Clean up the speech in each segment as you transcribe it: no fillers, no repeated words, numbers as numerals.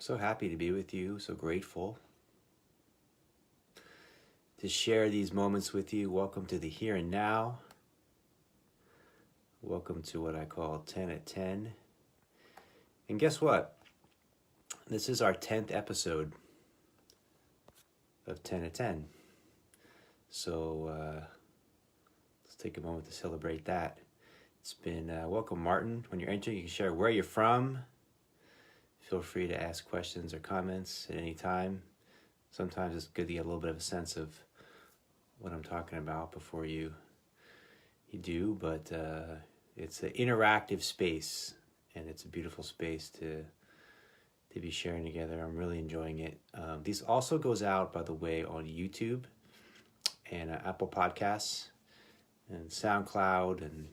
So happy to be with you, so grateful to share these moments with you. Welcome to the here and now. Welcome to what I call 10 at 10. And guess what? This is our 10th episode of 10 at 10. So let's take a moment to celebrate that. It's been, welcome Martin. When you're entering, you can share where you're from. Feel free to ask questions or comments at any time. Sometimes it's good to get a little bit of a sense of what I'm talking about before you do, but it's an interactive space, and it's a beautiful space to be sharing together. I'm really enjoying it. This also goes out, by the way, on YouTube and Apple Podcasts and SoundCloud, and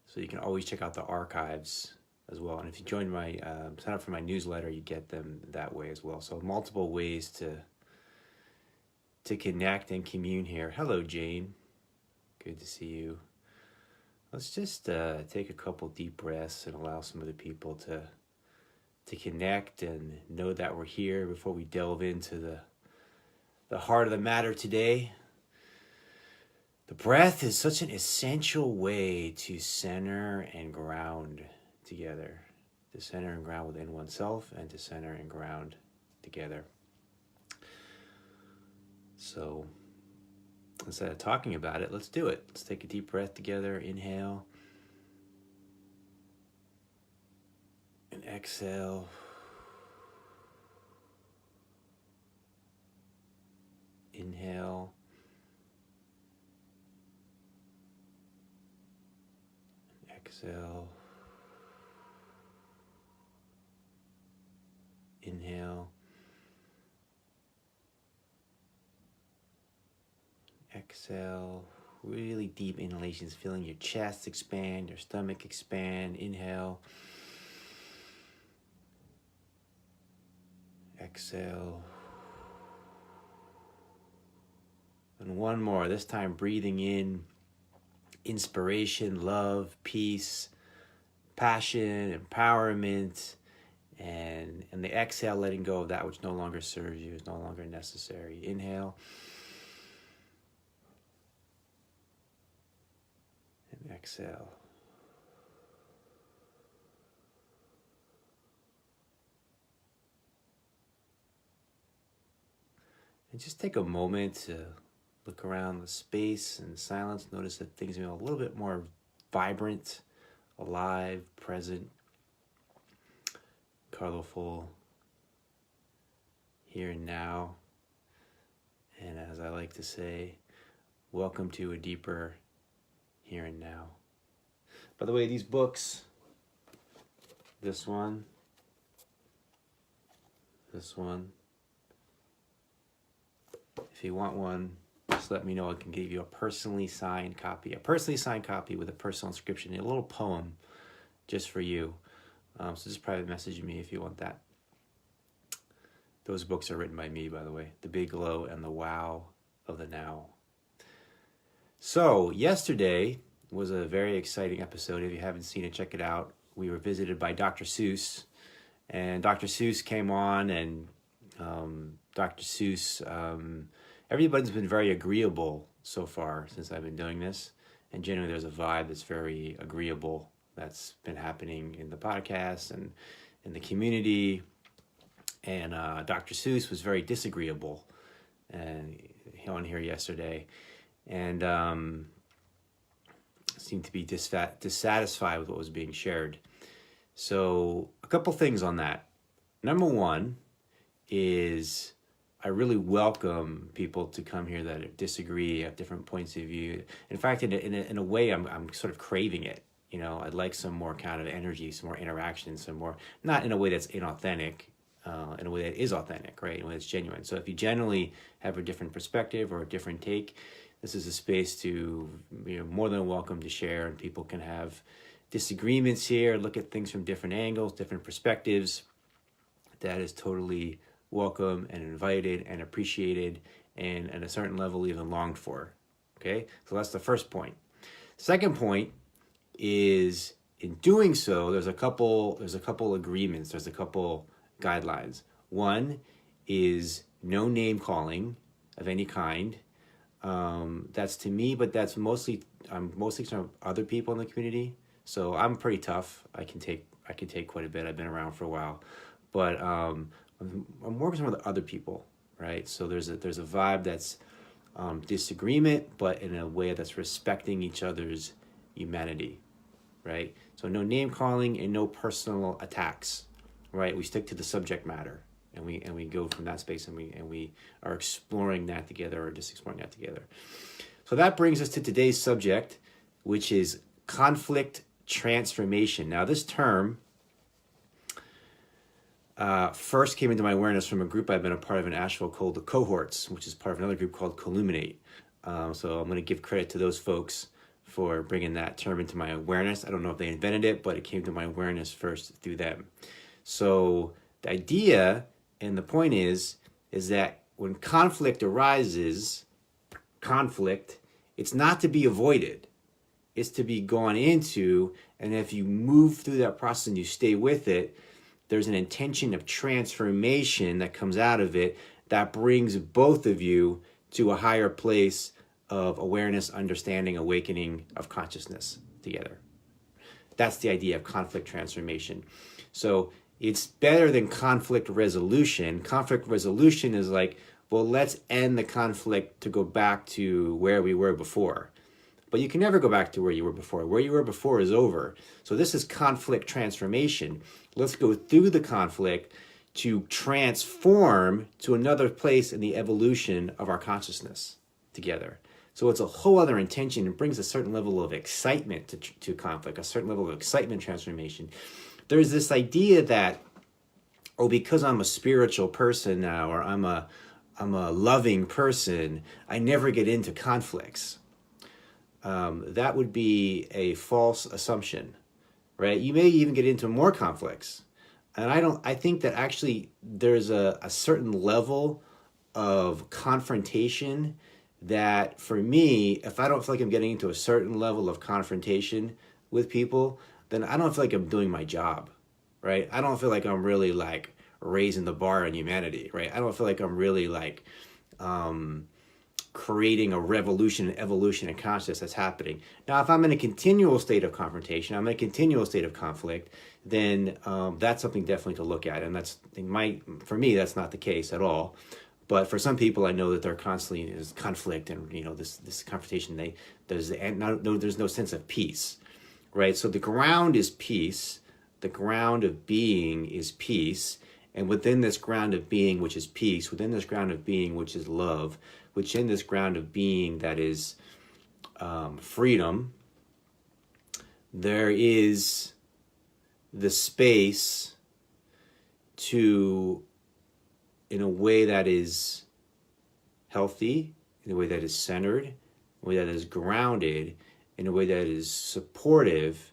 so you can always check out the archives as well. And if you join my sign up for my newsletter, you get them that way as well. So multiple ways to connect and commune here. Hello, Jane. Good to see you. Let's just take a couple deep breaths and allow some of the people to connect and know that we're here before we delve into the heart of the matter today. The breath is such an essential way to center and ground together, to center and ground within oneself, and to center and ground together. So instead of talking about it, let's do it. Let's take a deep breath together. Inhale and exhale. Inhale and exhale. Inhale. Exhale. Really deep inhalations, feeling your chest expand, your stomach expand. Inhale. Exhale. And one more, this time breathing in inspiration, love, peace, passion, empowerment. And the exhale, letting go of that which no longer serves you, is no longer necessary. Inhale. And exhale. And just take a moment to look around the space and silence. Notice that things are a little bit more vibrant, alive, present, colorful, here and now. And as I like to say, welcome to a deeper here and now. By the way, these books, this one, if you want one, just let me know. I can give you a personally signed copy with a personal inscription, a little poem just for you. So just private message me if you want that. Those books are written by me, by the way. The Big Glow and the Wow of the Now. So yesterday was a very exciting episode. If you haven't seen it, check it out. We were visited by Dr. Seuss. And Dr. Seuss came on, and Dr. Seuss, everybody's been very agreeable so far since I've been doing this. And generally there's a vibe that's very agreeable that's been happening in the podcast and in the community. And Dr. Seuss was very disagreeable and on here yesterday, and seemed to be dissatisfied with what was being shared. So a couple things on that. Number one is I really welcome people to come here that disagree, have different points of view. In fact, in a way, I'm sort of craving it. You know, I'd like some more kind of energy, some more interaction, some more, not in a way that's inauthentic, in a way that is authentic, right? In a way that's genuine. So if you generally have a different perspective or a different take, this is a space to, more than welcome to share, and people can have disagreements here, look at things from different angles, different perspectives. That is totally welcome and invited and appreciated, and at a certain level even longed for. Okay, so that's the first point. Second point is in doing so, there's a couple agreements, there's a couple guidelines. One is no name calling of any kind. That's to me, but I'm mostly concerned with other people in the community. So I'm pretty tough. I can take quite a bit. I've been around for a while, but I'm more concerned with other people, right? So there's a vibe that's disagreement, but in a way that's respecting each other's humanity, right? So no name calling and no personal attacks, right? We stick to the subject matter, and we go from that space, and we are exploring that together, or just exploring that together. So that brings us to today's subject, which is conflict transformation. Now, this term first came into my awareness from a group I've been a part of in Asheville called the Cohorts, which is part of another group called Colluminate. So I'm going to give credit to those folks for bringing that term into my awareness. I don't know if they invented it, but it came to my awareness first through them. So the idea and the point is that when conflict arises, it's not to be avoided. It's to be gone into, and if you move through that process and you stay with it, there's an intention of transformation that comes out of it that brings both of you to a higher place of awareness, understanding, awakening of consciousness together. That's the idea of conflict transformation. So it's better than conflict resolution. Conflict resolution is like, well, let's end the conflict to go back to where we were before. But you can never go back to where you were before. Where you were before is over. So this is conflict transformation. Let's go through the conflict to transform to another place in the evolution of our consciousness together. So it's a whole other intention. It brings a certain level of excitement to conflict, a certain level of excitement transformation. There's this idea that, oh, because I'm a spiritual person now, or I'm a loving person, I never get into conflicts. That would be a false assumption, right? You may even get into more conflicts. And I think that actually there's a certain level of confrontation that, for me, if I don't feel like I'm getting into a certain level of confrontation with people, then I don't feel like I'm doing my job, right? I don't feel like I'm really like raising the bar on humanity, right? I don't feel like I'm really like creating a revolution and evolution in consciousness that's happening. Now, if I'm in a continual state of confrontation, I'm in a continual state of conflict, then that's something definitely to look at. And for me, that's not the case at all. But for some people, I know that they're constantly in conflict, and this confrontation. There's no sense of peace, right? So the ground is peace. The ground of being is peace, and within this ground of being, which is peace, within this ground of being, which is love, which in this ground of being that is freedom, there is the space to, in a way that is healthy, in a way that is centered, in a way that is grounded, in a way that is supportive,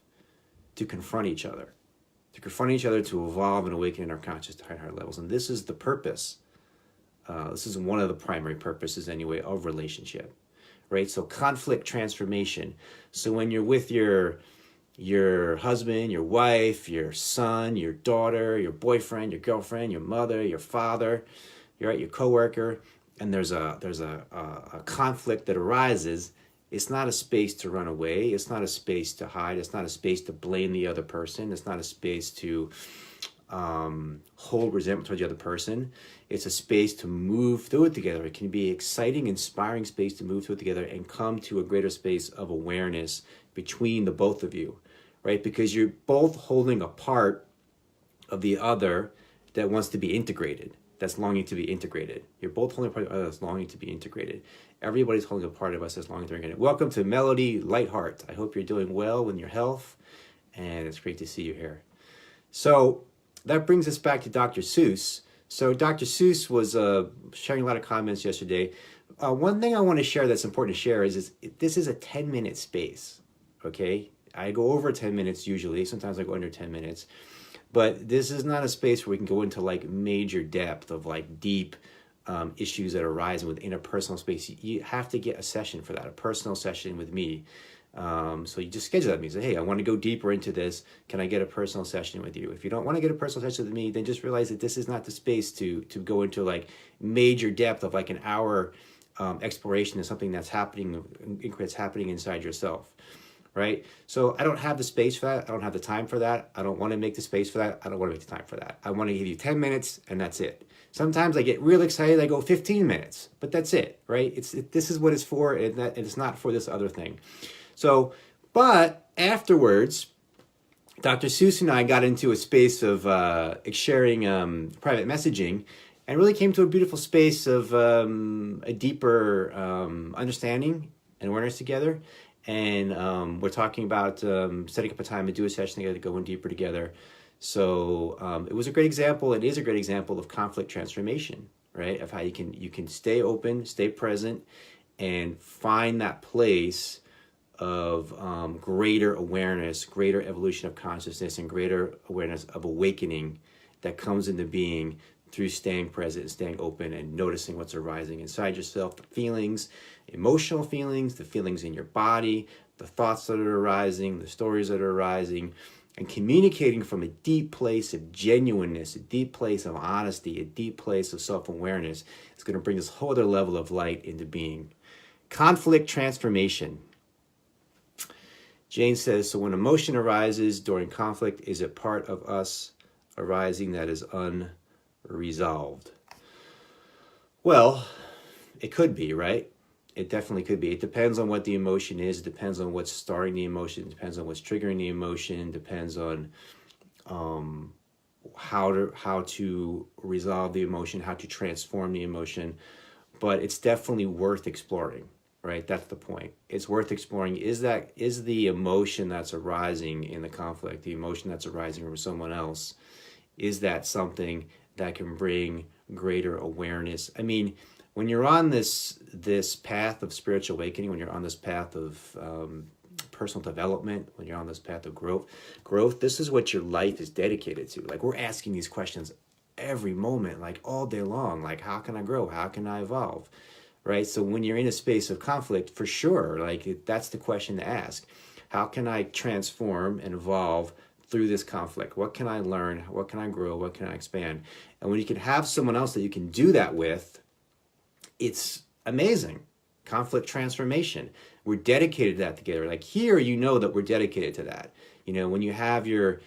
to confront each other. To evolve and awaken in our conscious to higher levels. And this is the purpose. This is one of the primary purposes, anyway, of relationship, right? So conflict transformation. So when you're with your husband, your wife, your son, your daughter, your boyfriend, your girlfriend, your mother, your father, your coworker, and there's a conflict that arises, it's not a space to run away. It's not a space to hide. It's not a space to blame the other person. It's not a space to hold resentment towards the other person. It's a space to move through it together. It can be an exciting, inspiring space to move through it together and come to a greater space of awareness between the both of you, right? Because you're both holding a part of the other that wants to be integrated, that's longing to be integrated. You're both holding a part of the other that's longing to be integrated. Everybody's holding a part of us that's longing to be integrated. Welcome to Melody Lightheart. I hope you're doing well with your health, and it's great to see you here. So that brings us back to Dr. Seuss. So Dr. Seuss was sharing a lot of comments yesterday. One thing I want to share that's important to share is this is a 10-minute space, okay? I go over 10 minutes usually. Sometimes I go under 10 minutes. But this is not a space where we can go into like major depth of like deep issues that arise within a personal space. You have to get a session for that, a personal session with me. So you just schedule that meeting. Say, hey, I want to go deeper into this. Can I get a personal session with you? If you don't want to get a personal session with me, then just realize that this is not the space to go into like major depth of like an hour exploration of something that's happening inside yourself. Right? So I don't have the space for that. I don't have the time for that. I don't want to make the space for that. I don't want to make the time for that. I want to give you 10 minutes and that's it. Sometimes I get real excited. I go 15 minutes, but that's it, right? This is what it's for, and it's not for this other thing. So, but afterwards, Dr. Seuss and I got into a space of sharing private messaging, and really came to a beautiful space of a deeper understanding and awareness together. And we're talking about setting up a time to do a session together, going deeper together. So it was a great example. It is a great example of conflict transformation, right? Of how you can stay open, stay present, and find that place of greater awareness, greater evolution of consciousness, and greater awareness of awakening that comes into being through staying present, staying open, and noticing what's arising inside yourself, the feelings, emotional feelings, the feelings in your body, the thoughts that are arising, the stories that are arising, and communicating from a deep place of genuineness, a deep place of honesty, a deep place of self-awareness. It's going to bring this whole other level of light into being. Conflict transformation. Jane says, so when emotion arises during conflict, is it part of us arising that is unresolved? Well, it could be, right? It definitely could be. It depends on what the emotion is. It depends on what's starting the emotion. It depends on what's triggering the emotion. It depends on how to resolve the emotion, how to transform the emotion. But it's definitely worth exploring, right? That's the point. It's worth exploring. Is the emotion that's arising in the conflict, the emotion that's arising from someone else, is that something that can bring greater awareness? I mean, when you're on this path of spiritual awakening, when you're on this path of personal development, when you're on this path of growth, this is what your life is dedicated to. Like, we're asking these questions every moment, like all day long. Like, how can I grow? How can I evolve? Right? So when you're in a space of conflict, for sure, like that's the question to ask. How can I transform and evolve through this conflict? What can I learn? What can I grow? What can I expand? And when you can have someone else that you can do that with, it's amazing. Conflict transformation. We're dedicated to that together. Like here, you know that we're dedicated to that. You know, when you have your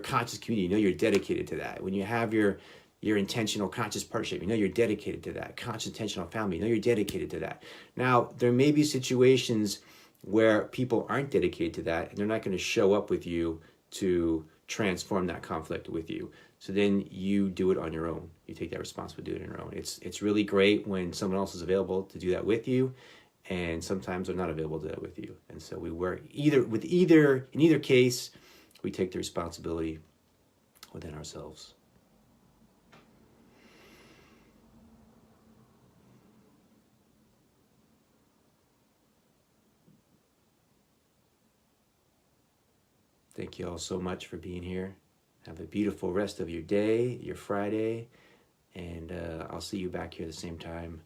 conscious community, you know you're dedicated to that. When you have your intentional conscious partnership, you know you're dedicated to that. Conscious intentional family, you know you're dedicated to that. Now, there may be situations where people aren't dedicated to that, and they're not going to show up with you to transform that conflict with you. So then you do it on your own. You take that responsibility to do it on your own. It's really great when someone else is available to do that with you, and sometimes they're not available to do that with you. And so we work in either case, we take the responsibility within ourselves. Thank you all so much for being here. Have a beautiful rest of your day, your Friday, and I'll see you back here at the same time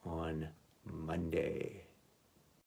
on Monday.